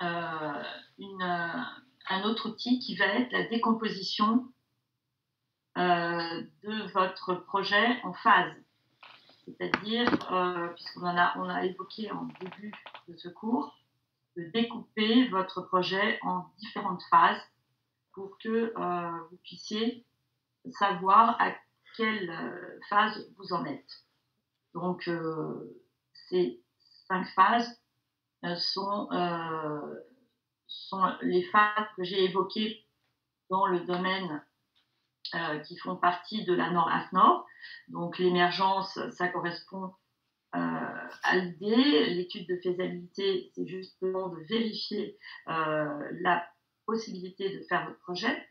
euh, un autre outil qui va être la décomposition de votre projet en phases. C'est-à-dire, on a évoqué en début de ce cours, de découper votre projet en différentes phases pour que vous puissiez savoir à quelle phase vous en êtes. Donc, ces 5 phases sont les phases que j'ai évoquées dans le domaine qui font partie de la norme AFNOR. Donc, l'émergence, ça correspond à l'idée. L'étude de faisabilité, c'est justement de vérifier la possibilité de faire votre projet.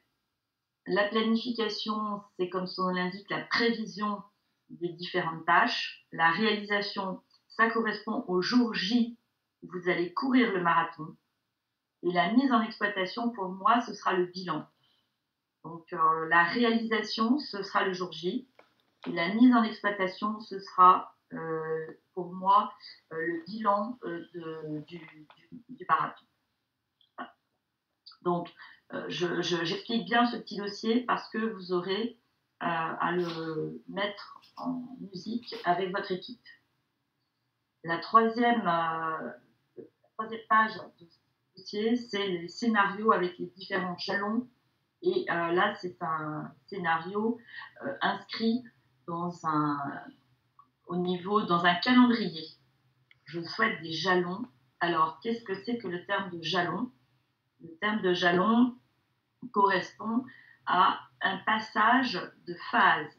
La planification, c'est comme son nom l'indique, la prévision des différentes tâches. La réalisation, ça correspond au jour J où vous allez courir le marathon. Et la mise en exploitation, pour moi, ce sera le bilan. Donc, la réalisation, ce sera le jour J. Et la mise en exploitation, ce sera, pour moi, le bilan du marathon. Donc, j'explique bien ce petit dossier parce que vous aurez à le mettre en musique avec votre équipe. La troisième page de ce dossier, c'est les scénarios avec les différents jalons. Et là, c'est un scénario inscrit dans dans un calendrier. Je souhaite des jalons. Alors, qu'est-ce que c'est que le terme de jalon? Le terme de jalon correspond à un passage de phase.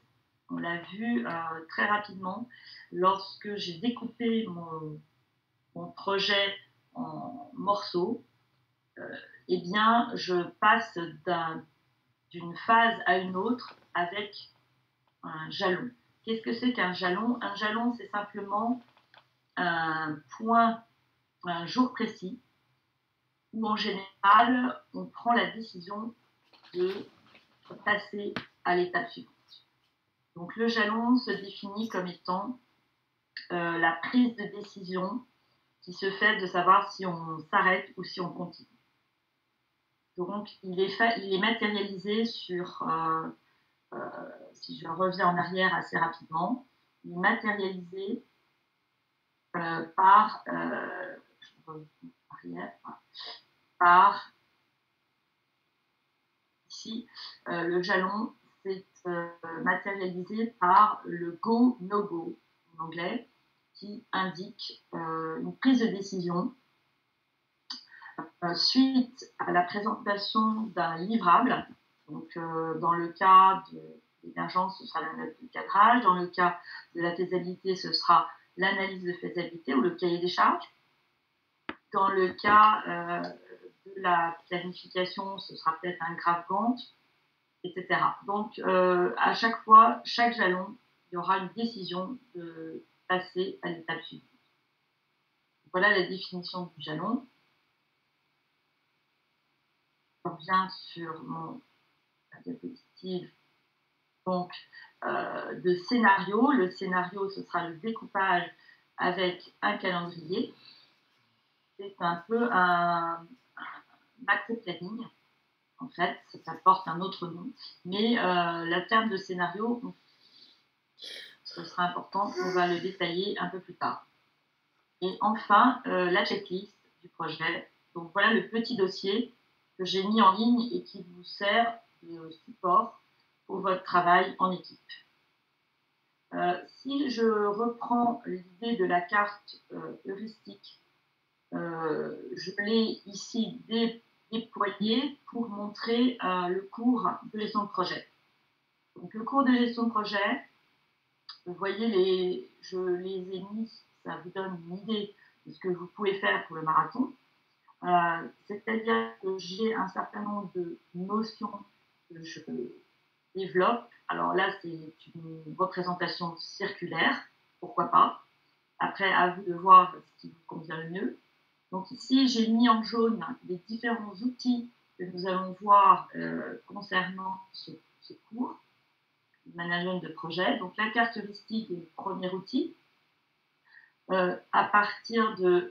On l'a vu très rapidement lorsque j'ai découpé mon projet en morceaux. Eh bien, je passe d'une phase à une autre avec un jalon. Qu'est-ce que c'est qu'un jalon? Un jalon, c'est simplement un point, un jour précis, où en général, on prend la décision de passer à l'étape suivante. Donc le jalon se définit comme étant la prise de décision qui se fait de savoir si on s'arrête ou si on continue. Donc il est matérialisé sur, si je reviens en arrière assez rapidement, il est matérialisé par ici, le jalon, c'est matérialisé par le go, no go en anglais, qui indique une prise de décision suite à la présentation d'un livrable. Donc, dans le cas de l'émergence, ce sera la note de cadrage. Dans le cas de la faisabilité, ce sera l'analyse de faisabilité ou le cahier des charges. Dans le cas de la planification, ce sera peut-être un graphe Gantt, etc. Donc, à chaque fois, chaque jalon, il y aura une décision de passer à l'étape suivante. Voilà la définition du jalon. Je reviens sur mon diapositive donc, de scénario. Le scénario, ce sera le découpage avec un calendrier. C'est un peu un macro-planning. En fait, ça porte un autre nom. Mais le terme de scénario, ce sera important, on va le détailler un peu plus tard. Et enfin, la checklist du projet. Donc voilà le petit dossier que j'ai mis en ligne et qui vous sert de support pour votre travail en équipe. Si je reprends l'idée de la carte heuristique, je l'ai ici déployée pour montrer le cours de gestion de projet. Donc le cours de gestion de projet, vous voyez, je les ai mis, ça vous donne une idée de ce que vous pouvez faire pour le marathon. C'est-à-dire que j'ai un certain nombre de notions que je développe. Alors là, c'est une représentation circulaire, pourquoi pas. Après, à vous de voir ce qui vous convient le mieux. Donc ici, j'ai mis en jaune les différents outils que nous allons voir concernant ce cours, le management de projet. Donc la carte heuristique est le premier outil. À partir de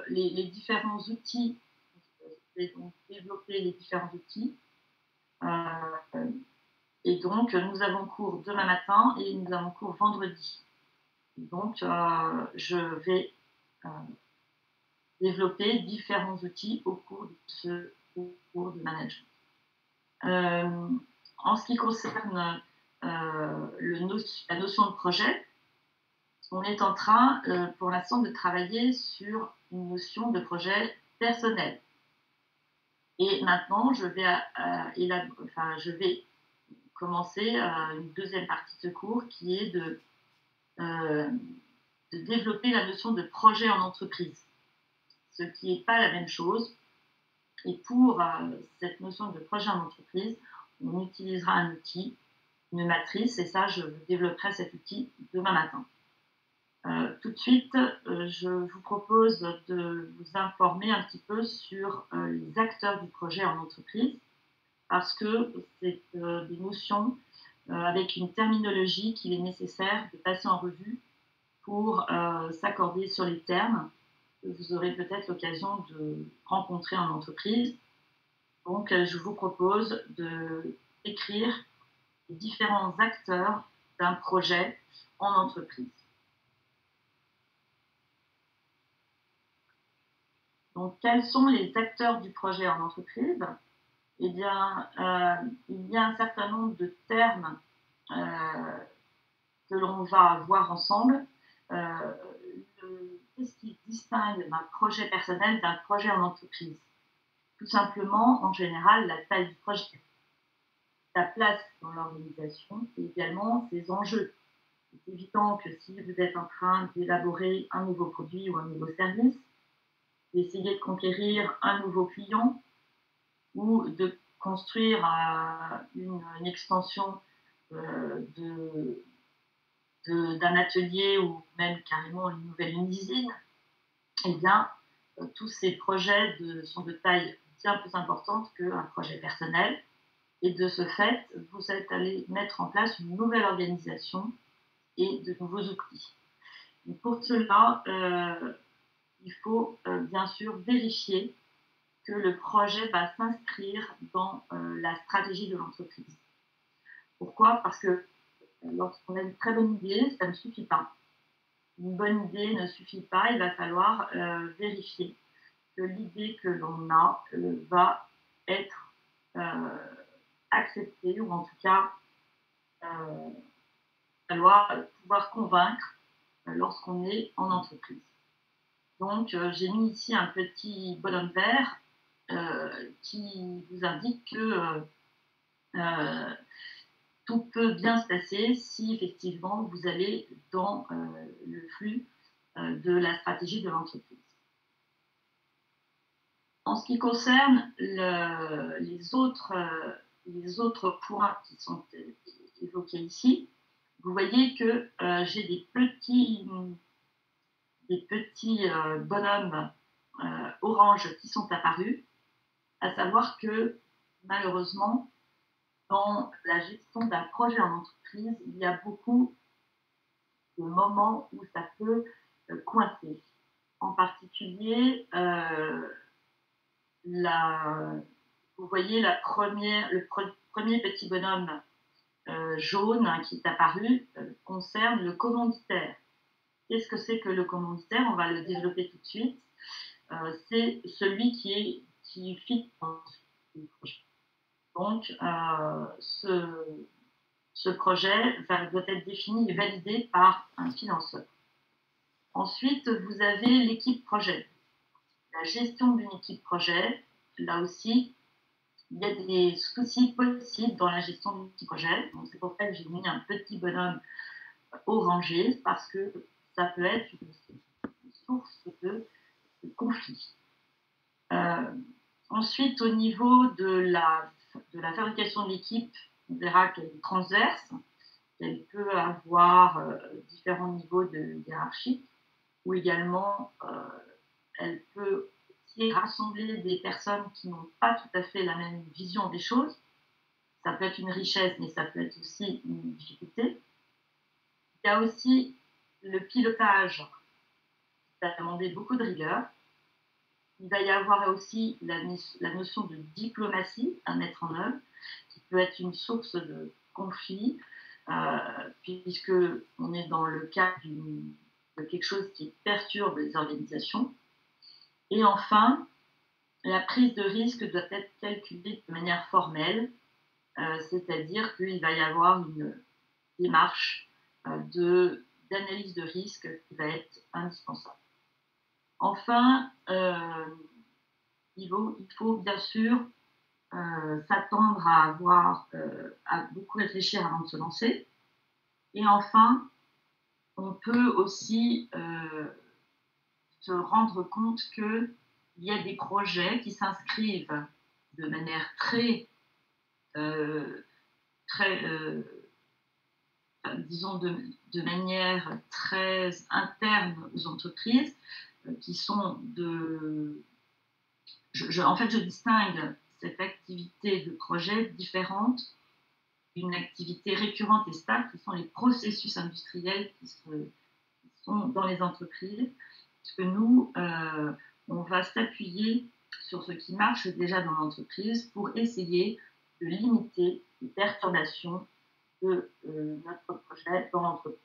les différents outils vais donc développer les différents outils. Et donc, nous avons cours demain matin et nous avons cours vendredi. Donc, je vais développer différents outils au cours de ce cours de management. En ce qui concerne la notion de projet, on est en train, pour l'instant, de travailler sur une notion de projet personnel. Et maintenant, je vais commencer une deuxième partie de ce cours qui est de développer la notion de projet en entreprise, ce qui n'est pas la même chose. Et pour cette notion de projet en entreprise, on utilisera un outil, une matrice, et ça, je développerai cet outil demain matin. Tout de suite, je vous propose de vous informer un petit peu sur les acteurs du projet en entreprise, parce que c'est des notions avec une terminologie qu'il est nécessaire de passer en revue pour s'accorder sur les termes que vous aurez peut-être l'occasion de rencontrer en entreprise. Donc, je vous propose d'écrire les différents acteurs d'un projet en entreprise. Donc, quels sont les acteurs du projet en entreprise? Eh bien, il y a un certain nombre de termes que l'on va voir ensemble. Qu'est-ce qui distingue d'un projet personnel d'un projet en entreprise? Tout simplement, en général, la taille du projet, sa place dans l'organisation et également ses enjeux. C'est évident que si vous êtes en train d'élaborer un nouveau produit ou un nouveau service, d'essayer de conquérir un nouveau client ou de construire une extension d'un atelier ou même carrément une nouvelle usine, eh bien, tous ces projets sont de taille bien plus importante qu'un projet personnel. Et de ce fait, vous êtes allé mettre en place une nouvelle organisation et de nouveaux outils. Et pour cela, il faut bien sûr vérifier que le projet va s'inscrire dans la stratégie de l'entreprise. Pourquoi? Parce que lorsqu'on a une très bonne idée, ça ne suffit pas. Une bonne idée ne suffit pas, il va falloir vérifier que l'idée que l'on a va être acceptée, ou en tout cas, il va falloir pouvoir convaincre lorsqu'on est en entreprise. Donc, j'ai mis ici un petit bonhomme vert qui vous indique que tout peut bien se passer si effectivement vous allez dans le flux de la stratégie de l'entreprise. En ce qui concerne les autres points qui sont évoqués ici, vous voyez que j'ai des petits bonhommes orange qui sont apparus, à savoir que malheureusement, dans la gestion d'un projet en entreprise, il y a beaucoup de moments où ça peut coincer. En particulier, vous voyez le premier petit bonhomme jaune qui est apparu concerne le commanditaire. Qu'est-ce que c'est que le commanditaire? On va le développer tout de suite. C'est celui qui fit dans le projet. Donc, ce projet doit être défini et validé par un financeur. Ensuite, vous avez l'équipe projet. La gestion d'une équipe projet, là aussi, il y a des soucis possibles dans la gestion d'une équipe projet. Donc, c'est pour ça que j'ai mis un petit bonhomme orangé, parce que ça peut être une source de conflit. Ensuite, au niveau de la fabrication de l'équipe, on verra qu'elle est transverse, qu'elle peut avoir différents niveaux de hiérarchie, ou également elle peut aussi rassembler des personnes qui n'ont pas tout à fait la même vision des choses. Ça peut être une richesse, mais ça peut être aussi une difficulté. Il y a aussi le pilotage, ça a demandé beaucoup de rigueur. Il va y avoir aussi la notion de diplomatie à mettre en œuvre, qui peut être une source de conflit, puisque on est dans le cadre de quelque chose qui perturbe les organisations. Et enfin, la prise de risque doit être calculée de manière formelle, c'est-à-dire qu'il va y avoir une démarche d'analyse de risque qui va être indispensable. Enfin, il faut bien sûr s'attendre à beaucoup réfléchir avant de se lancer. Et enfin, on peut aussi se rendre compte qu'il y a des projets qui s'inscrivent de manière euh, très disons, de manière très interne aux entreprises, qui sont en fait, je distingue cette activité de projet différente d'une activité récurrente et stable, qui sont les processus industriels qui sont dans les entreprises, puisque nous, on va s'appuyer sur ce qui marche déjà dans l'entreprise pour essayer de limiter les perturbations de notre projet dans l'entreprise.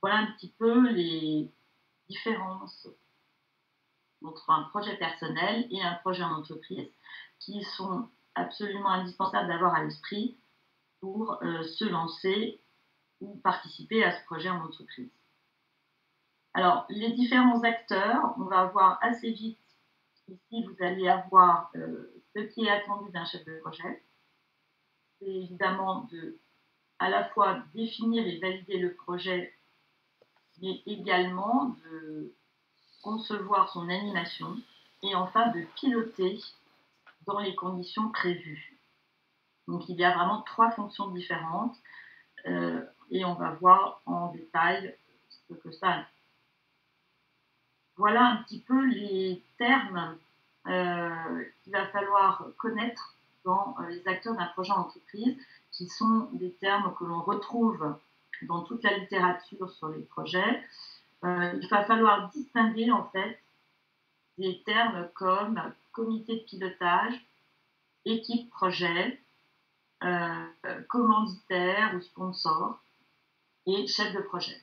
Voilà un petit peu les différences entre un projet personnel et un projet en entreprise qui sont absolument indispensables d'avoir à l'esprit pour se lancer ou participer à ce projet en entreprise. Alors, les différents acteurs, on va avoir assez vite, ici vous allez avoir ce qui est attendu d'un chef de projet. C'est évidemment à la fois définir et valider le projet, mais également de concevoir son animation et enfin de piloter dans les conditions prévues. Donc il y a vraiment 3 fonctions différentes et on va voir en détail ce que ça implique. Voilà un petit peu les termes qu'il va falloir connaître dans les acteurs d'un projet en entreprise, qui sont des termes que l'on retrouve dans toute la littérature sur les projets. Il va falloir distinguer en fait des termes comme comité de pilotage, équipe projet, commanditaire ou sponsor et chef de projet.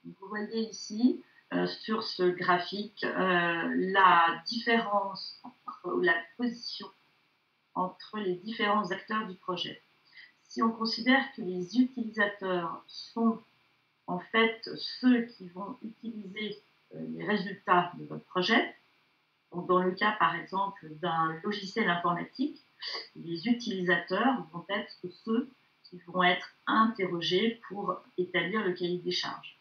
Donc, vous voyez ici sur ce graphique la différence ou la position entre les différents acteurs du projet. Si on considère que les utilisateurs sont en fait ceux qui vont utiliser les résultats de votre projet, donc dans le cas par exemple d'un logiciel informatique, les utilisateurs vont être ceux qui vont être interrogés pour établir le cahier des charges.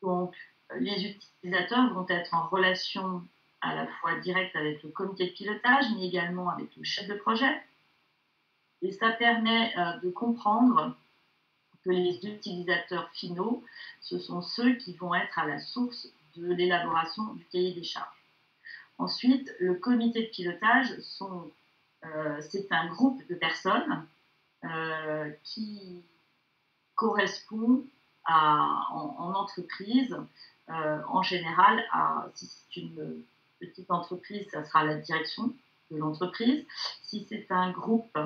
Donc, les utilisateurs vont être en relation à la fois directe avec le comité de pilotage, mais également avec le chef de projet. Et ça permet de comprendre que les utilisateurs finaux, ce sont ceux qui vont être à la source de l'élaboration du cahier des charges. Ensuite, le comité de pilotage, c'est un groupe de personnes qui correspond en entreprise, en général, si c'est une petite entreprise, ça sera la direction de l'entreprise. Si c'est un groupe,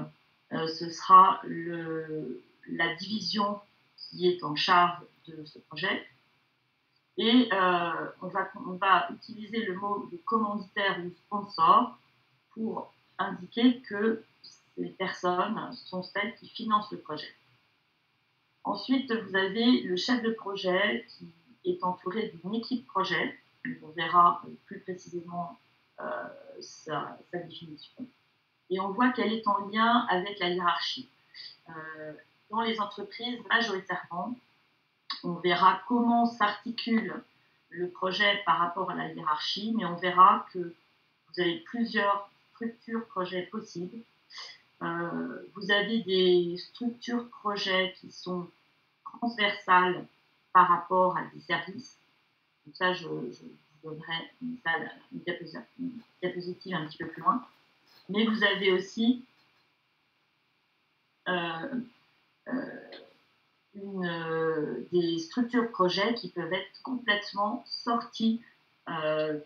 ce sera la division qui est en charge de ce projet. Et on va utiliser le mot de commanditaire ou sponsor pour indiquer que ces personnes sont celles qui financent le projet. Ensuite, vous avez le chef de projet qui est entouré d'une équipe projet. On verra plus précisément sa définition. Et on voit qu'elle est en lien avec la hiérarchie. Dans les entreprises, majoritairement, on verra comment s'articule le projet par rapport à la hiérarchie, mais on verra que vous avez plusieurs structures projets possibles. Vous avez des structures projets qui sont transversales par rapport à des services. Donc ça, je vous donnerai une diapositive un petit peu plus loin. Mais vous avez aussi des structures projets qui peuvent être complètement sorties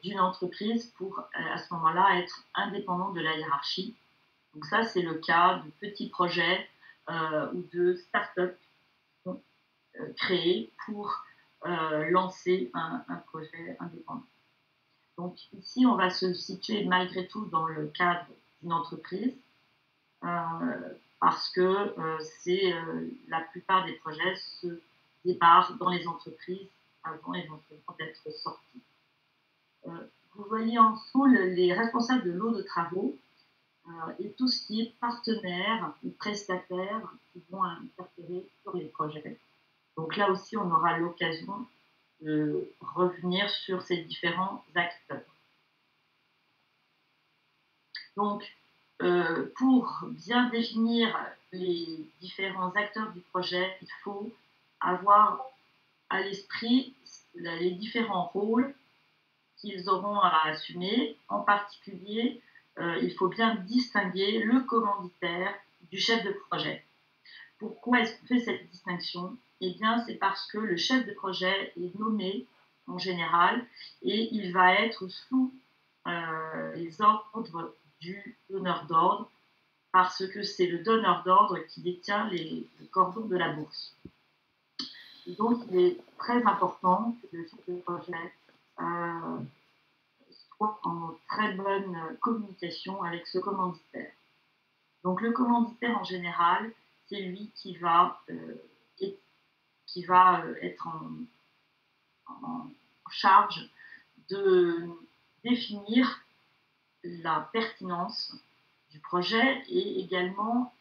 d'une entreprise pour à ce moment-là être indépendant de la hiérarchie. Donc ça, c'est le cas de petits projets ou de start-up créés pour lancer un projet indépendant. Donc ici, on va se situer malgré tout dans le cadre d'une entreprise parce que la plupart des projets se démarrent dans les entreprises avant éventuellement d'être sortis. Vous voyez en dessous les responsables de l'eau de travaux et tout ce qui est partenaires ou prestataires qui vont interférer sur les projets. Donc là aussi, on aura l'occasion de revenir sur ces différents acteurs. Donc, pour bien définir les différents acteurs du projet, il faut avoir à l'esprit les différents rôles qu'ils auront à assumer. En particulier, il faut bien distinguer le commanditaire du chef de projet. Pourquoi est-ce qu'on fait cette distinction? Eh bien, c'est parce que le chef de projet est nommé en général et il va être sous les ordres du donneur d'ordre parce que c'est le donneur d'ordre qui détient les cordons de la bourse. Et donc, il est très important que le chef de projet soit en très bonne communication avec ce commanditaire. Donc, le commanditaire, en général, c'est lui qui va être en charge de définir la pertinence du projet et également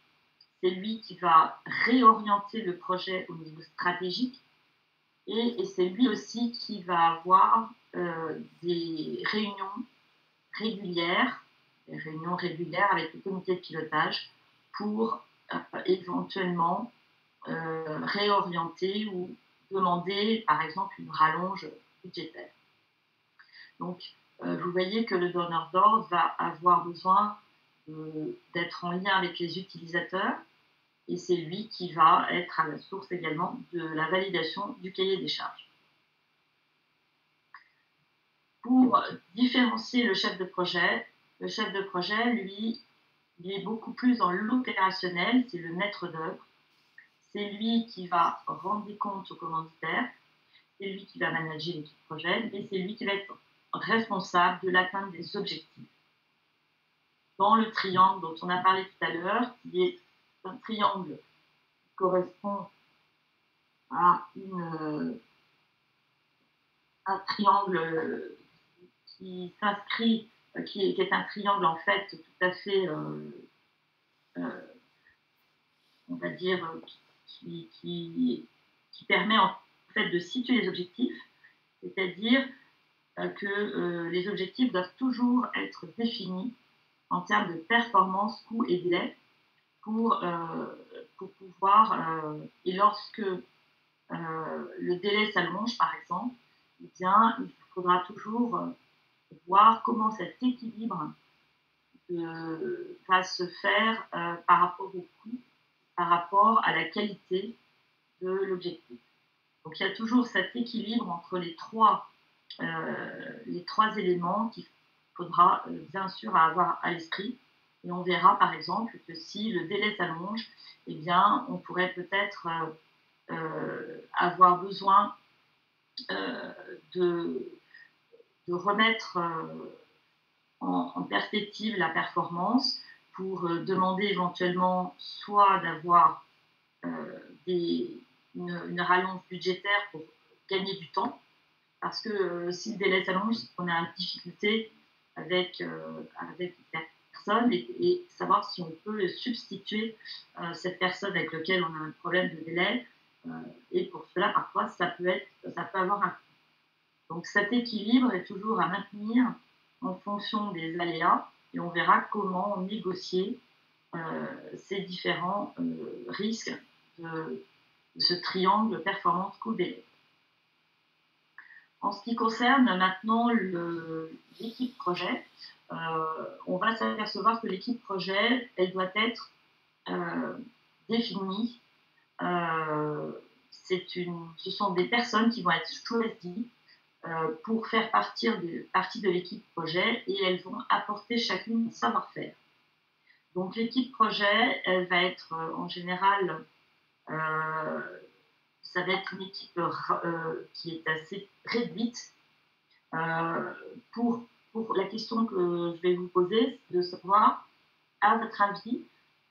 c'est lui qui va réorienter le projet au niveau stratégique et c'est lui aussi qui va avoir des réunions régulières avec le comité de pilotage pour éventuellement réorienter ou demander par exemple une rallonge budgétaire. Donc vous voyez que le donneur d'ordre va avoir besoin d'être en lien avec les utilisateurs et c'est lui qui va être à la source également de la validation du cahier des charges. Pour différencier le chef de projet, lui, il est beaucoup plus dans l'opérationnel, c'est le maître d'œuvre. C'est lui qui va rendre des comptes au commanditaire, c'est lui qui va manager l'équipe projet et c'est lui qui va être responsable de l'atteinte des objectifs. Dans le triangle dont on a parlé tout à l'heure, qui est un triangle qui correspond à un triangle qui s'inscrit, qui est un triangle en fait tout à fait, on va dire, qui permet en fait de situer les objectifs, c'est-à-dire que les objectifs doivent toujours être définis en termes de performance, coût et délai pour pouvoir, et lorsque le délai s'allonge par exemple, eh bien, il faudra toujours voir comment cet équilibre va se faire par rapport au coût, par rapport à la qualité de l'objectif. Donc il y a toujours cet équilibre entre les trois éléments qu'il faudra bien sûr avoir à l'esprit. Et on verra par exemple que si le délai s'allonge, eh bien, on pourrait peut-être avoir besoin de remettre en perspective la performance pour demander éventuellement soit d'avoir une rallonge budgétaire pour gagner du temps, parce que si le délai s'allonge, on a une difficulté avec personne et savoir si on peut substituer cette personne avec laquelle on a un problème de délai. Et pour cela, parfois, ça peut avoir un coût. Donc cet équilibre est toujours à maintenir en fonction des aléas et on verra comment négocier ces différents risques de ce triangle performance coût délai. En ce qui concerne maintenant l'équipe projet, on va s'apercevoir que l'équipe projet, elle doit être définie. Ce sont des personnes qui vont être choisies pour faire partie de l'équipe projet et elles vont apporter chacune un savoir-faire. Donc l'équipe projet, elle va être en général, ça va être une équipe qui est assez réduite. Euh, pour, pour la question que je vais vous poser, c'est de savoir, à votre avis,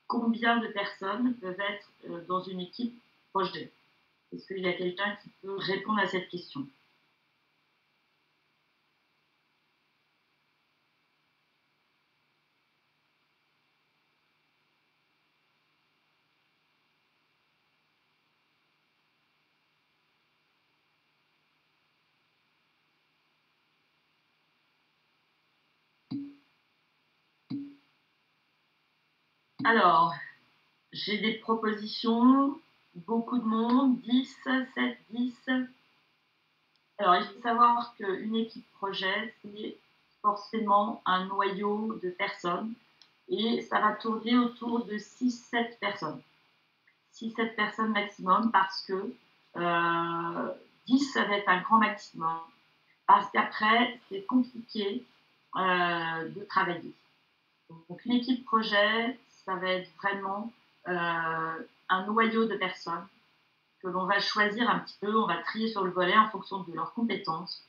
combien de personnes peuvent être dans une équipe projet? Est-ce qu'il y a quelqu'un qui peut répondre à cette question? Alors, j'ai des propositions, beaucoup de monde, 10, 7, 10. Alors, il faut savoir qu'une équipe projet, c'est forcément un noyau de personnes et ça va tourner autour de 6-7 personnes. 6-7 personnes maximum parce que 10, ça va être un grand maximum. Parce qu'après, c'est compliqué de travailler. Donc, une équipe projet, ça va être vraiment un noyau de personnes que l'on va choisir un petit peu, on va trier sur le volet en fonction de leurs compétences.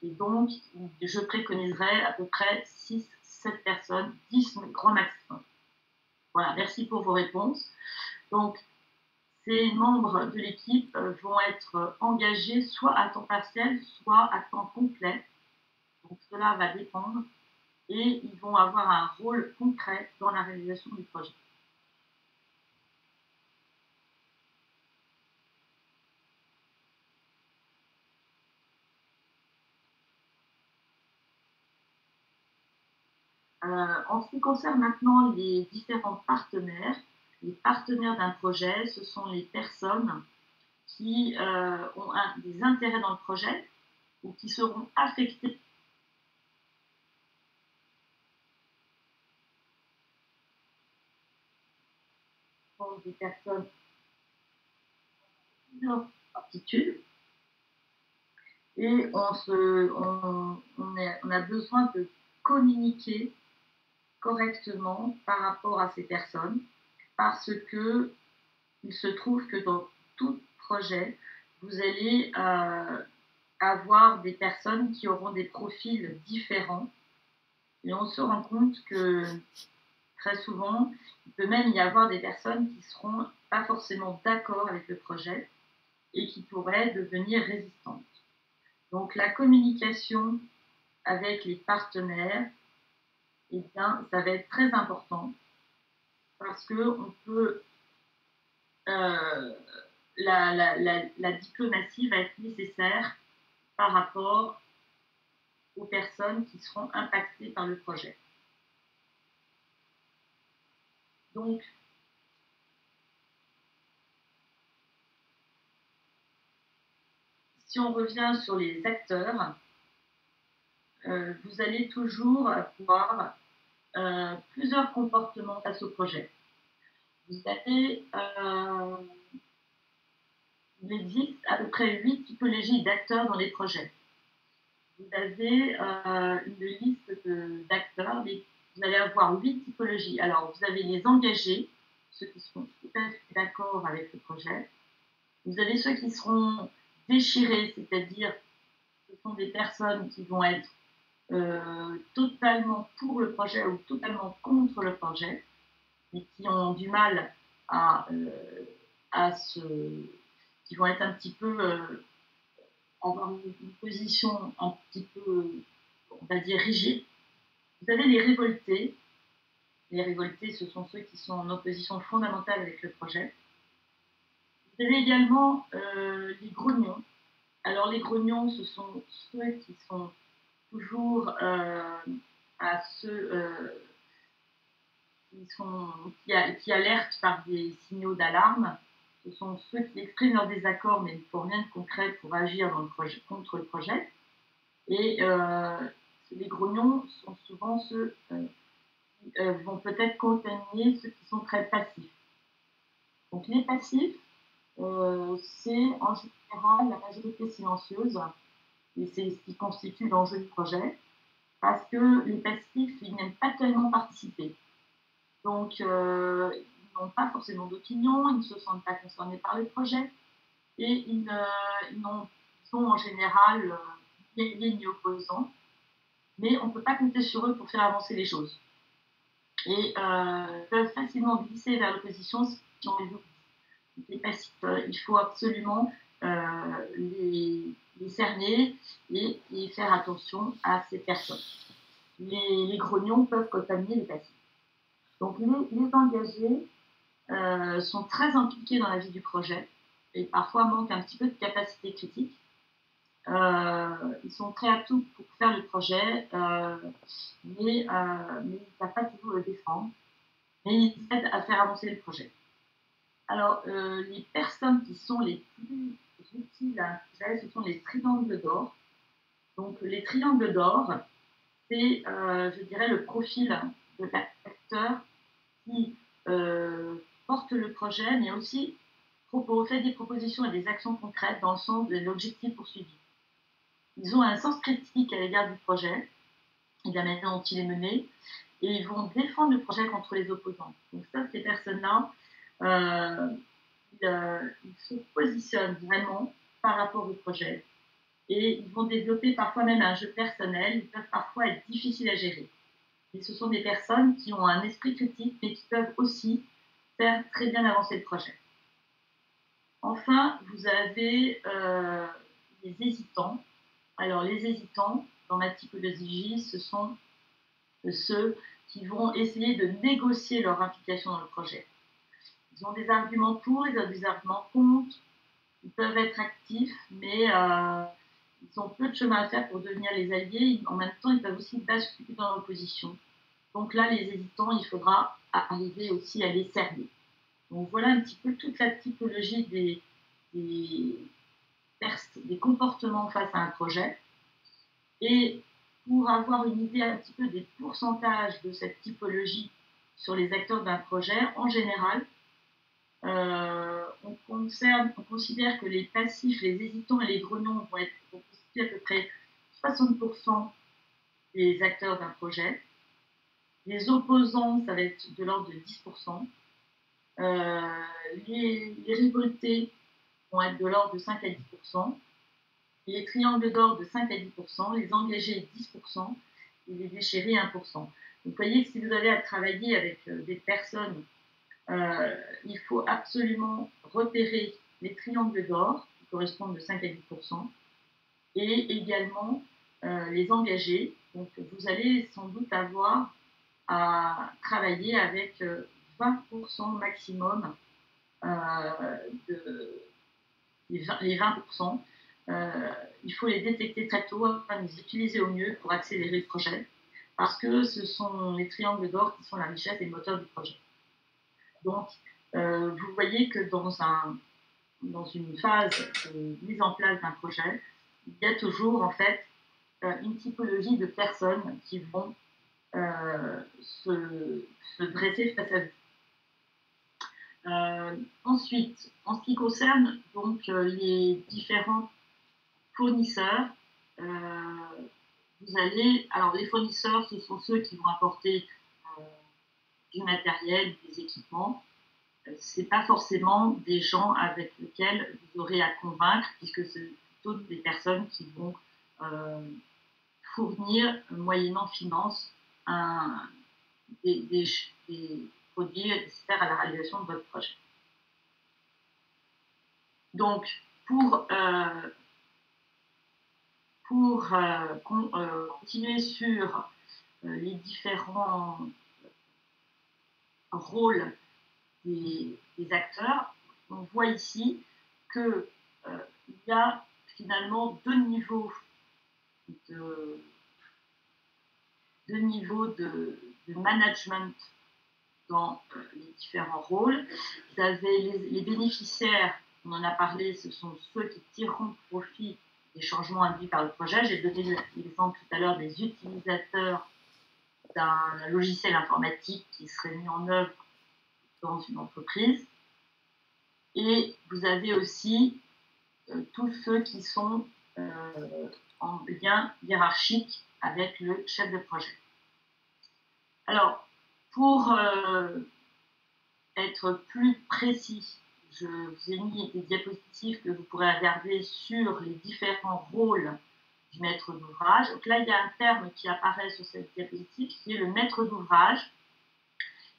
Et donc, je préconiserais à peu près 6-7 personnes, 10 grand maximum. Voilà, merci pour vos réponses. Donc, ces membres de l'équipe vont être engagés soit à temps partiel, soit à temps complet. Donc, cela va dépendre et ils vont avoir un rôle concret dans la réalisation du projet. En ce qui concerne maintenant les différents partenaires, les partenaires d'un projet, ce sont les personnes qui ont des intérêts dans le projet ou qui seront affectées par des personnes qui ont aptitudes. Et on a besoin de communiquer correctement par rapport à ces personnes parce que il se trouve que dans tout projet, vous allez avoir des personnes qui auront des profils différents et on se rend compte que très souvent, il peut même y avoir des personnes qui ne seront pas forcément d'accord avec le projet et qui pourraient devenir résistantes. Donc la communication avec les partenaires, eh bien, ça va être très important parce que on peut, la diplomatie va être nécessaire par rapport aux personnes qui seront impactées par le projet. Donc, si on revient sur les acteurs, vous allez toujours avoir plusieurs comportements face au projet. Vous avez, il existe à peu près 8 typologies d'acteurs dans les projets. Vous avez une liste d'acteurs, vous allez avoir 8 typologies. Alors, vous avez les engagés, ceux qui seront tout à fait d'accord avec le projet. Vous avez ceux qui seront déchirés, c'est-à-dire ce sont des personnes qui vont être totalement pour le projet ou totalement contre le projet et qui ont du mal à se, qui vont être un petit peu avoir une position un petit peu, on va dire, rigide. Vous avez les révoltés. Les révoltés, ce sont ceux qui sont en opposition fondamentale avec le projet. Vous avez également les grognons. Alors les grognons, ce sont ceux qui sont toujours à ceux qui alertent par des signaux d'alarme. Ce sont ceux qui expriment leur désaccord mais ne font rien de concret pour agir dans le projet, contre le projet. Et les grognons sont souvent ceux qui vont peut-être contaminer ceux qui sont très passifs. Donc les passifs, c'est en général la majorité silencieuse Et c'est ce qui constitue l'enjeu du projet, parce que les passifs, ils n'aiment pas tellement participer. Donc, ils n'ont pas forcément d'opinion, ils ne se sentent pas concernés par le projet, et ils sont en général ni opposants, mais on ne peut pas compter sur eux pour faire avancer les choses. Et peuvent facilement glisser vers l'opposition si on les passifs. Il faut absolument les cerner et faire attention à ces personnes. Les grognons peuvent contaminer les passifs. Donc les engagés sont très impliqués dans la vie du projet et parfois manquent un petit peu de capacité critique. Ils sont prêts à tout pour faire le projet, mais ils ne savent pas toujours le défendre, mais ils aident à faire avancer le projet. Alors, les personnes qui sont les plus utiles à ce sont les triangles d'or. Donc, les triangles d'or, c'est, je dirais, le profil de l'acteur qui porte le projet, mais aussi fait des propositions et des actions concrètes dans le sens de l'objectif poursuivi. Ils ont un sens critique à l'égard du projet et de la manière dont il est mené, et ils vont défendre le projet contre les opposants. Donc ça, ces personnes-là, ils se positionnent vraiment par rapport au projet, et ils vont développer parfois même un jeu personnel. Ils peuvent parfois être difficiles à gérer. Et ce sont des personnes qui ont un esprit critique, mais qui peuvent aussi faire très bien avancer le projet. Enfin, vous avez les hésitants. Alors, les hésitants, dans ma typologie, ce sont ceux qui vont essayer de négocier leur implication dans le projet. Ils ont des arguments pour, ils ont des arguments contre, ils peuvent être actifs, mais ils ont peu de chemin à faire pour devenir les alliés. En même temps, ils peuvent aussi basculer dans l'opposition. Donc là, les hésitants, il faudra arriver aussi à les cerner. Donc voilà un petit peu toute la typologie des comportements face à un projet. Et pour avoir une idée un petit peu des pourcentages de cette typologie sur les acteurs d'un projet, en général, on considère que les passifs, les hésitants et les grognons vont constituer à peu près 60% des acteurs d'un projet. Les opposants, ça va être de l'ordre de 10%. Les révoltés vont être de l'ordre de 5 à 10%. Les triangles d'or de 5 à 10%, les engagés 10% et les déchirés 1%. Donc, vous voyez que si vous avez à travailler avec des personnes, il faut absolument repérer les triangles d'or qui correspondent de 5 à 10% et également les engagés. Donc, vous allez sans doute avoir à travailler avec 20% maximum les 20%. Il faut les détecter très tôt, les utiliser au mieux pour accélérer le projet, parce que ce sont les triangles d'or qui sont la richesse et le moteur du projet. Donc, vous voyez que dans une phase de mise en place d'un projet, il y a toujours en fait une typologie de personnes qui vont se dresser face à vous. Ensuite, en ce qui concerne donc les différents fournisseurs, alors les fournisseurs, ce sont ceux qui vont apporter du matériel, des équipements. Ce n'est pas forcément des gens avec lesquels vous aurez à convaincre, puisque c'est plutôt des personnes qui vont fournir, moyennant finance, des produits nécessaires à la réalisation de votre projet. Donc, pour continuer sur les différents rôles des acteurs, on voit ici qu'il y a finalement deux niveaux de management dans les différents rôles. Vous avez les bénéficiaires, on en a parlé, ce sont ceux qui tireront profit des changements induits par le projet. J'ai donné l'exemple tout à l'heure des utilisateurs d'un logiciel informatique qui serait mis en œuvre dans une entreprise. Et vous avez aussi tous ceux qui sont en lien hiérarchique avec le chef de projet. Alors, pour être plus précis, je vous ai mis des diapositives que vous pourrez regarder sur les différents rôles du maître d'ouvrage. Donc là, il y a un terme qui apparaît sur cette diapositive qui est le maître d'ouvrage,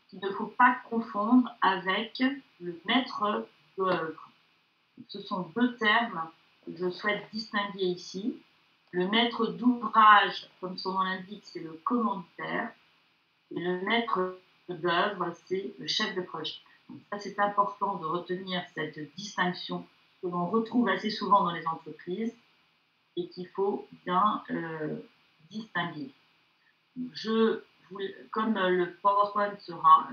qu'il ne faut pas confondre avec le maître d'œuvre. Ce sont deux termes que je souhaite distinguer ici. Le maître d'ouvrage, comme son nom l'indique, c'est le commanditaire, et le maître d'œuvre, c'est le chef de projet. Donc ça, c'est important de retenir cette distinction que l'on retrouve assez souvent dans les entreprises et qu'il faut bien distinguer. Comme le PowerPoint sera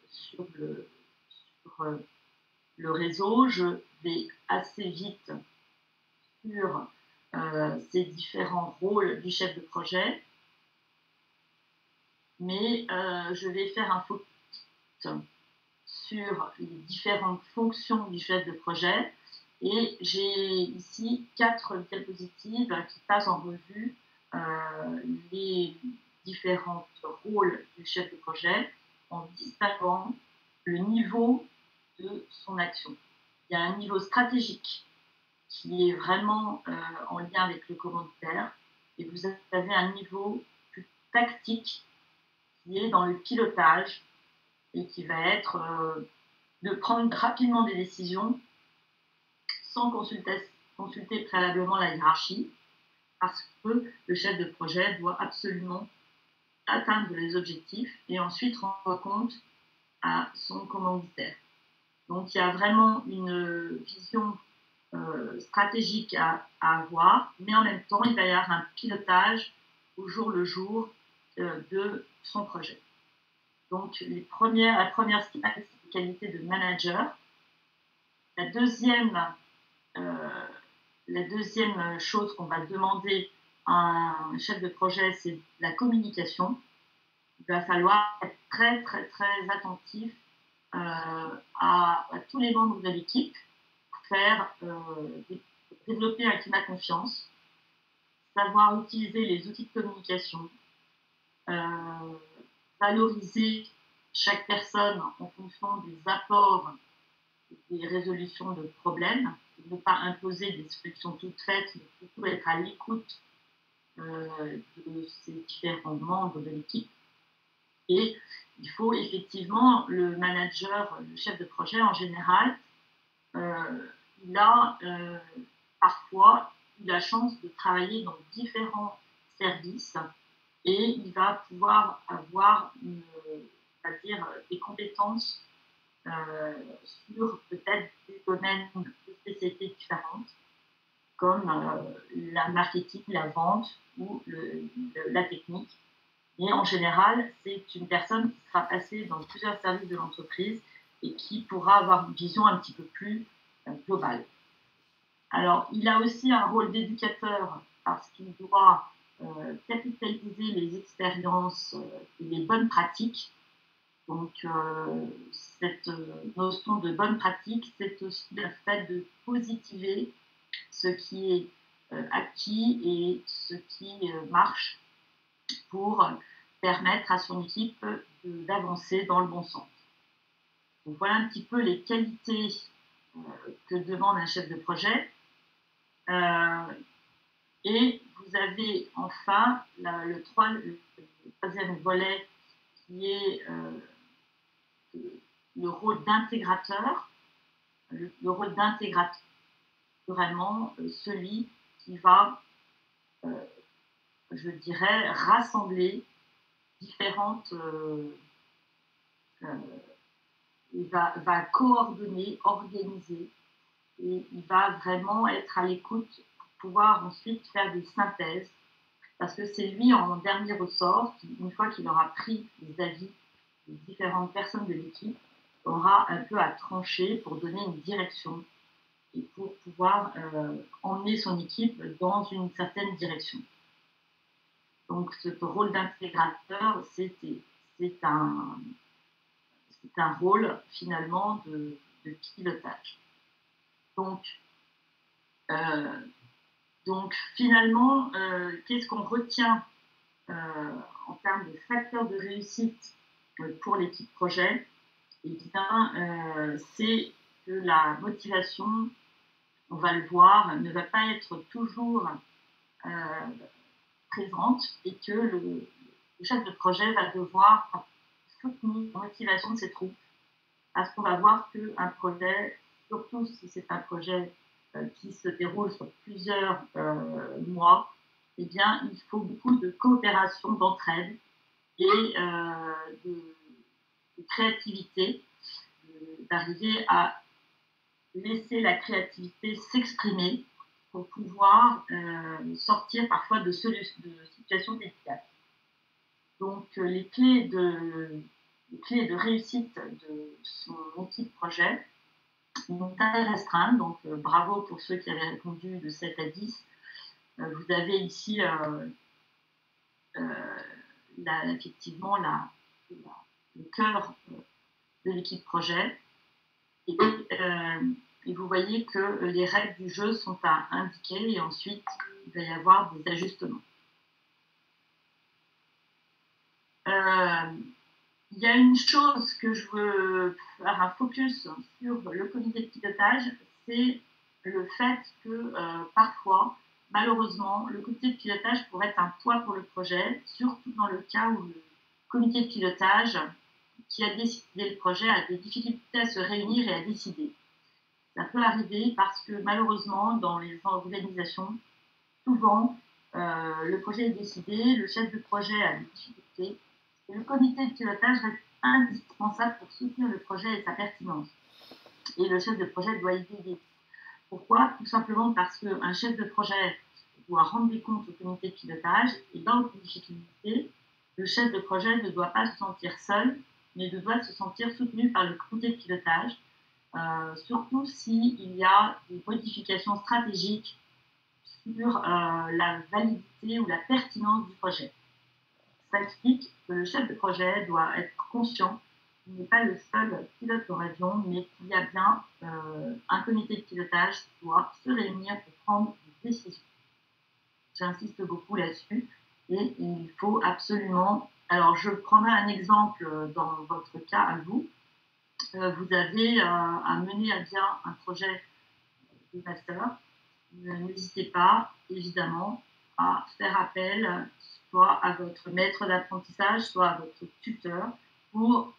sur le réseau, je vais assez vite sur ces différents rôles du chef de projet, mais je vais faire un focus sur les différentes fonctions du chef de projet. Et j'ai ici 4 diapositives qui passent en revue les différents rôles du chef de projet en distinguant le niveau de son action. Il y a un niveau stratégique qui est vraiment en lien avec le commanditaire, et vous avez un niveau plus tactique qui est dans le pilotage et qui va être de prendre rapidement des décisions sans consulter préalablement la hiérarchie, parce que le chef de projet doit absolument atteindre les objectifs et ensuite rendre compte à son commanditaire. Donc il y a vraiment une vision stratégique à avoir, mais en même temps, il va y avoir un pilotage au jour le jour de son projet. Donc la première qualité de manager. La deuxième chose qu'on va demander à un chef de projet, c'est la communication. Il va falloir être très, très, très attentif à tous les membres de l'équipe, développer un climat de confiance, savoir utiliser les outils de communication, valoriser chaque personne en fonction des apports et des résolutions de problèmes, ne pas imposer des solutions toutes faites, mais plutôt être à l'écoute de ces différents membres de l'équipe. Et il faut effectivement, le manager, le chef de projet en général, il a parfois eu la chance de travailler dans différents services et il va pouvoir avoir des compétences sur peut-être des domaines de spécialités différentes, comme la marketing, la vente ou la technique. Et en général, c'est une personne qui sera passée dans plusieurs services de l'entreprise et qui pourra avoir une vision un petit peu plus globale. Alors, il a aussi un rôle d'éducateur parce qu'il doit capitaliser les expériences et les bonnes pratiques. Donc, cette notion de bonne pratique, c'est aussi le fait de positiver ce qui est acquis et ce qui marche pour permettre à son équipe d'avancer dans le bon sens. Donc, voilà un petit peu les qualités que demande un chef de projet. Et vous avez enfin le troisième volet qui est le rôle d'intégrateur. Le rôle d'intégrateur, vraiment celui qui va, je dirais, rassembler différentes... il va coordonner, organiser, et il va vraiment être à l'écoute pour pouvoir ensuite faire des synthèses, parce que c'est lui en dernier ressort qui, une fois qu'il aura pris les avis des différentes personnes de l'équipe, aura un peu à trancher pour donner une direction et pour pouvoir emmener son équipe dans une certaine direction. Donc ce rôle d'intégrateur, c'est un rôle finalement de pilotage. Donc Donc finalement, qu'est-ce qu'on retient en termes de facteurs de réussite pour l'équipe projet? Eh bien, c'est que la motivation, on va le voir, ne va pas être toujours euh, présente et que le chef de projet va devoir soutenir la motivation de ses troupes parce qu'on va voir qu'un projet, surtout si c'est un projet qui se déroule sur plusieurs mois, eh bien, il faut beaucoup de coopération, d'entraide et de créativité, d'arriver à laisser la créativité s'exprimer pour pouvoir sortir parfois de situations délicates. Donc les clés de réussite de son équipe projet sont très restreintes. Donc bravo pour ceux qui avaient répondu de 7 à 10. Vous avez ici effectivement le cœur de l'équipe projet. Et vous voyez que les règles du jeu sont à indiquer et ensuite il va y avoir des ajustements. Il y a une chose que je veux faire un focus sur le comité de pilotage, c'est le fait que parfois, malheureusement, le comité de pilotage pourrait être un poids pour le projet, surtout dans le cas où le comité de pilotage qui a décidé le projet a des difficultés à se réunir et à décider. Ça peut arriver parce que malheureusement, dans les organisations, souvent, le projet est décidé, le chef de projet a des difficultés, et le comité de pilotage reste indispensable pour soutenir le projet et sa pertinence. Et le chef de projet doit y aider. Pourquoi? Tout simplement parce qu'un chef de projet doit rendre des comptes au comité de pilotage, et dans les difficultés, le chef de projet ne doit pas se sentir seul, mais doit se sentir soutenu par le comité de pilotage, surtout s'il y a des modifications stratégiques sur la validité ou la pertinence du projet. Ça explique que le chef de projet doit être conscient qu'il n'est pas le seul pilote en avion, mais qu'il y a bien un comité de pilotage qui doit se réunir pour prendre des décisions. J'insiste beaucoup là-dessus et il faut absolument... Alors, je prendrai un exemple dans votre cas à vous. Vous avez à mener à bien un projet de master. N'hésitez pas, évidemment, à faire appel soit à votre maître d'apprentissage, soit à votre tuteur pour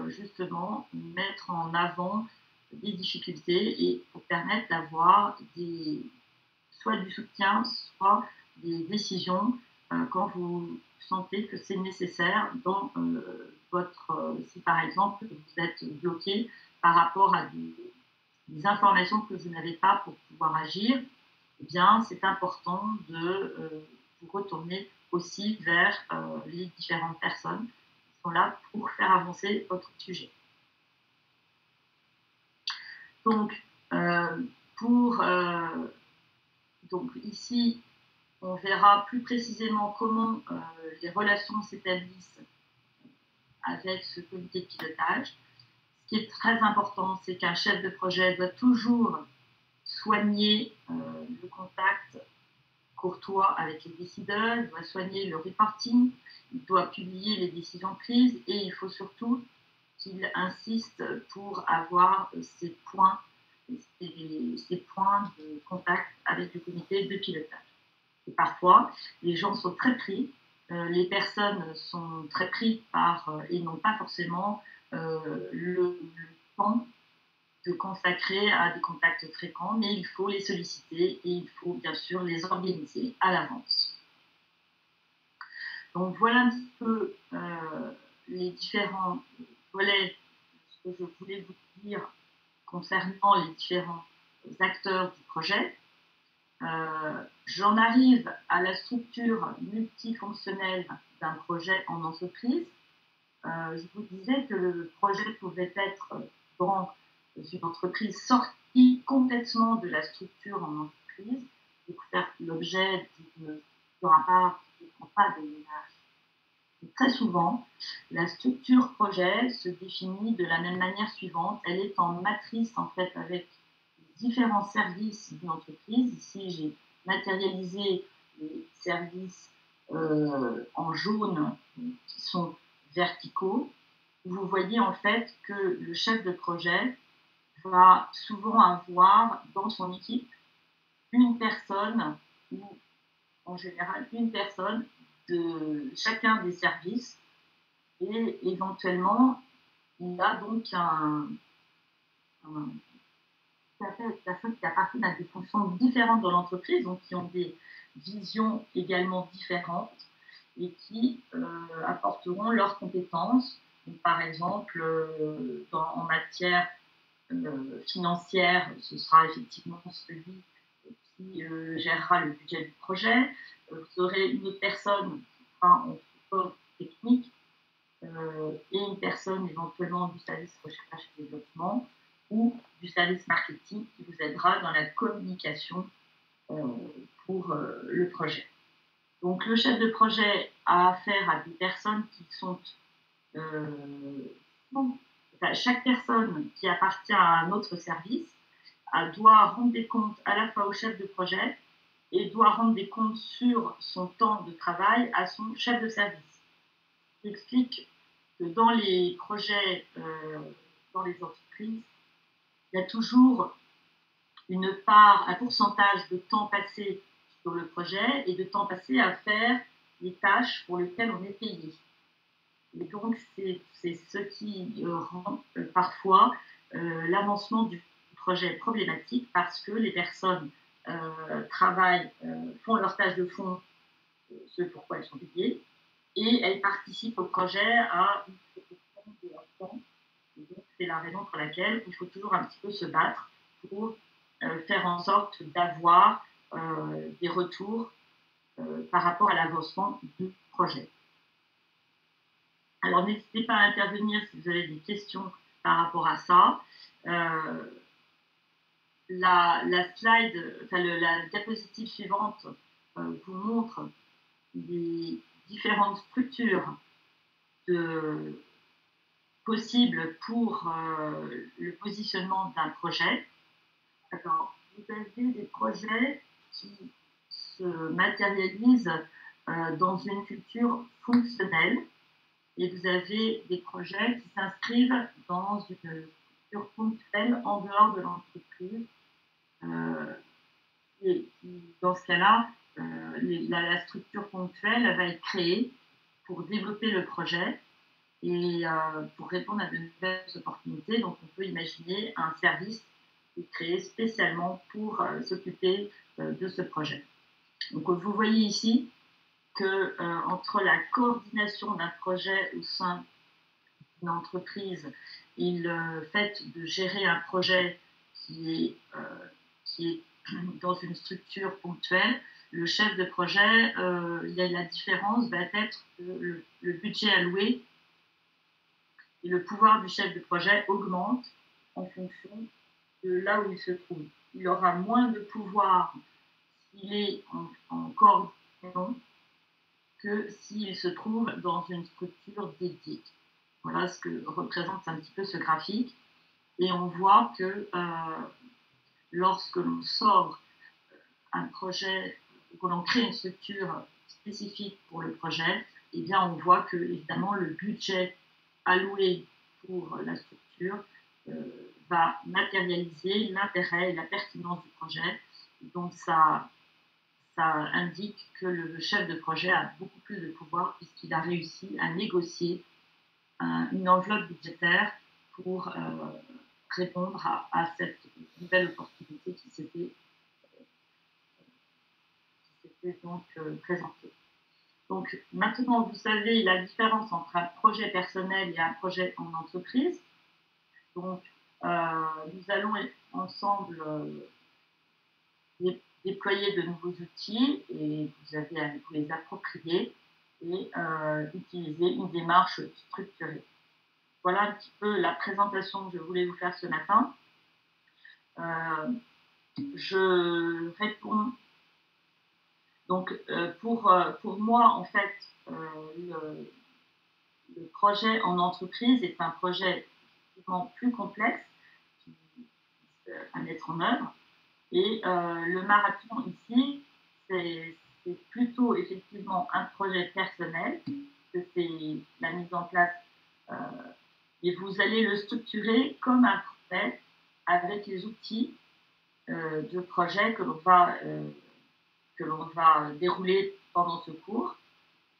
justement mettre en avant des difficultés et pour permettre d'avoir soit du soutien, soit des décisions quand vous sentez que c'est nécessaire dans si par exemple vous êtes bloqué par rapport à des informations que vous n'avez pas pour pouvoir agir, eh bien, c'est important de vous retourner aussi vers les différentes personnes qui sont là pour faire avancer votre sujet. Donc, donc ici, on verra plus précisément comment les relations s'établissent avec ce comité de pilotage. Ce qui est très important, c'est qu'un chef de projet doit toujours soigner le contact courtois avec les décideurs, il doit soigner le reporting, il doit publier les décisions prises et il faut surtout qu'il insiste pour avoir ces points de contact avec le comité de pilotage. Et parfois, les gens sont très pris, les personnes sont très prises et n'ont pas forcément le temps de consacrer à des contacts fréquents, mais il faut les solliciter et il faut bien sûr les organiser à l'avance. Donc voilà un petit peu les différents volets, ce que je voulais vous dire concernant les différents acteurs du projet. J'en arrive à la structure multifonctionnelle d'un projet en entreprise. Je vous disais que le projet pouvait être dans une entreprise sortie complètement de la structure en entreprise pour faire l'objet d'une rapport qui ne prend pas de ménage. Très souvent, la structure projet se définit de la même manière suivante. Elle est en matrice en fait avec différents services d'une entreprise. Ici, j'ai matérialisé les services en jaune qui sont verticaux. Vous voyez en fait que le chef de projet va souvent avoir dans son équipe une personne ou en général une personne de chacun des services et éventuellement il a donc un personnes qui appartiennent à des fonctions différentes dans l'entreprise, donc qui ont des visions également différentes et qui apporteront leurs compétences. Donc, par exemple, en matière financière, ce sera effectivement celui qui gérera le budget du projet. Vous aurez une autre personne qui sera en support technique et une personne éventuellement du service recherche et développement ou du service marketing qui vous aidera dans la communication pour le projet. Donc le chef de projet a affaire à des personnes qui sont chaque personne qui appartient à un autre service doit rendre des comptes à la fois au chef de projet et doit rendre des comptes sur son temps de travail à son chef de service. J'explique que dans les projets, dans les entreprises, il y a toujours une part, un pourcentage de temps passé sur le projet et de temps passé à faire les tâches pour lesquelles on est payé. Et donc, c'est ce qui rend parfois l'avancement du projet problématique parce que les personnes travaillent, font leurs tâches de fond, ce pourquoi elles sont payées, et elles participent au projet à une proportion de leur temps. Et donc, c'est la raison pour laquelle il faut toujours un petit peu se battre pour faire en sorte d'avoir des retours par rapport à l'avancement du projet. Alors, n'hésitez pas à intervenir si vous avez des questions par rapport à ça. La slide, enfin, la diapositive suivante vous montre les différentes structures possibles pour le positionnement d'un projet. Alors, vous avez des projets qui se matérialisent dans une culture fonctionnelle et vous avez des projets qui s'inscrivent dans une structure ponctuelle en dehors de l'entreprise. Et dans ce cas-là, la structure ponctuelle va être créée pour développer le projet et pour répondre à de nouvelles opportunités. Donc, on peut imaginer un service qui est créé spécialement pour s'occuper de ce projet. Donc, vous voyez ici que entre la coordination d'un projet au sein d'une entreprise et le fait de gérer un projet qui est dans une structure ponctuelle, le chef de projet, la différence va être que le budget alloué et le pouvoir du chef de projet augmente en fonction de là où il se trouve. Il aura moins de pouvoir s'il est en coordination que s'il se trouve dans une structure dédiée. Voilà ce que représente un petit peu ce graphique. Et on voit que lorsque l'on sort un projet, que l'on crée une structure spécifique pour le projet, eh bien on voit que évidemment le budget alloué pour la structure va matérialiser l'intérêt et la pertinence du projet. Donc ça indique que le chef de projet a beaucoup plus de pouvoir puisqu'il a réussi à négocier une enveloppe budgétaire pour répondre à cette nouvelle opportunité qui s'était donc présentée. Donc maintenant, vous savez la différence entre un projet personnel et un projet en entreprise. Donc, nous allons ensemble déployer de nouveaux outils et vous avez à vous les approprier et utiliser une démarche structurée. Voilà un petit peu la présentation que je voulais vous faire ce matin. Je réponds. Donc, pour moi, en fait, le projet en entreprise est un projet effectivement plus complexe qui à mettre en œuvre. Et le marathon ici, c'est plutôt effectivement un projet personnel, que c'est la mise en place, euh, et vous allez le structurer comme un projet avec les outils de projet que l'on va dérouler pendant ce cours.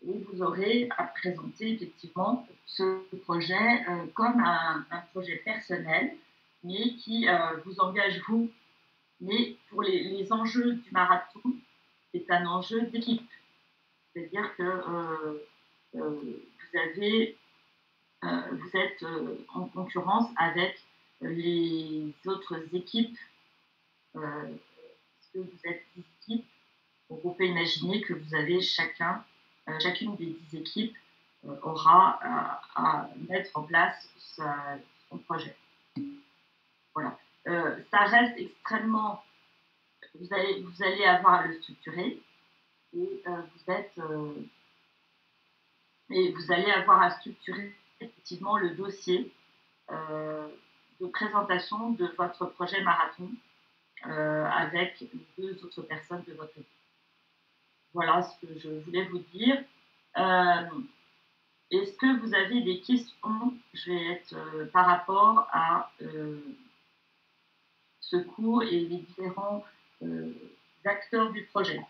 Et vous aurez à présenter effectivement ce projet comme un projet personnel, mais qui vous engage vous. Mais pour les enjeux du marathon, c'est un enjeu d'équipe. C'est-à-dire que vous êtes en concurrence avec les autres équipes. Parce que vous êtes 10 équipes, donc on peut imaginer que vous avez chacune des 10 équipes aura à mettre en place son projet. Voilà. Ça reste extrêmement. Vous allez avoir à le structurer et vous allez avoir à structurer effectivement le dossier de présentation de votre projet marathon avec les 2 autres personnes de votre équipe. Voilà ce que je voulais vous dire. Est-ce que vous avez des questions? Je vais être par rapport à ce cours et les différents acteurs du projet.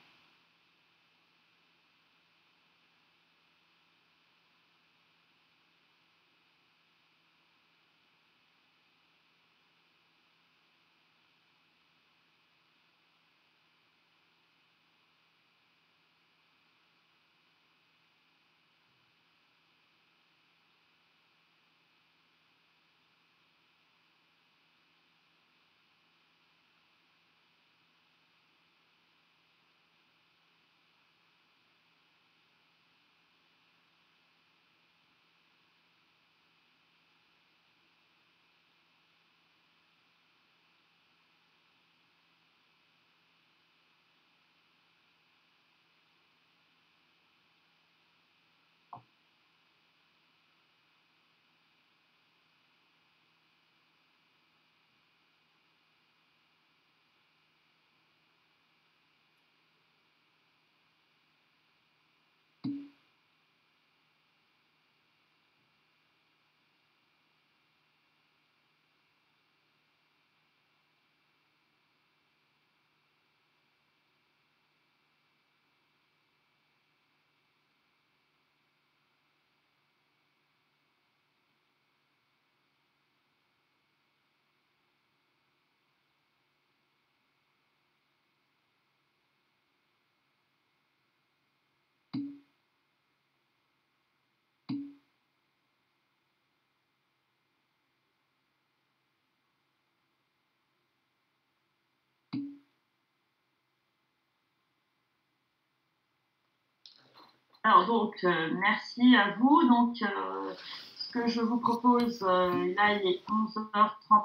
Alors donc, merci à vous. Donc, ce que je vous propose, là, il est 11h30.